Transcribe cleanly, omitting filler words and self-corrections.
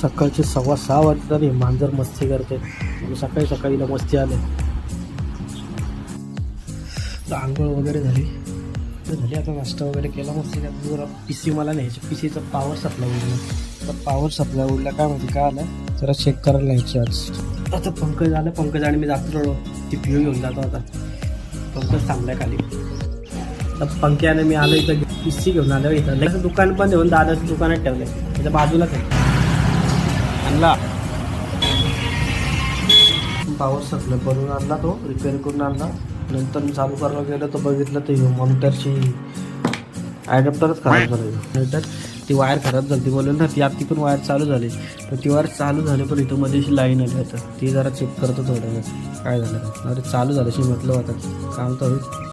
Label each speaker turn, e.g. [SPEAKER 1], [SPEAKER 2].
[SPEAKER 1] सकाळचे 6:15 वाजता तरी मांजर मस्ती करते. सकाळी सकाळी मस्ती आले. आंघोळ वगैरे झाली आता नाश्ता वगैरे केला. मस्ती जरा PC मला न्यायची. PCचा पॉवर सप्लाय उडला. तर पॉवर सप्लाय उडला काय माहिती काय आलं जरा चेक करायला न्यायची आज. आता पंकज आलं. पंकज आणि मी जातो CPU घेऊन जातो. आता पंकज थांबलाय खाली. तर पंक्याने मी आलो इथं PC घेऊन आलो. इथं दुकान पण घेऊन दादाचं दुकानात ठेवलंय. त्याच्या बाजूलाच आहे. आणला पॉवर सप्लाय करून आणला. तो रिपेअर करून आणला. नंतर मी चालू करायला गेलो तर बघितलं ते मॉनिटरची ॲडॅप्टरच खराब झालं. नंतर ती वायर खराब झाली. ती बोलली ना ती पण वायर चालू झाली. तर ती वायर चालू झाली पण इथं मध्ये अशी लाईन आली. आता ती जरा चेक करतो थोडं काय झालं. अरे चालू झाल्याशी म्हटलं आता काम तर होईल.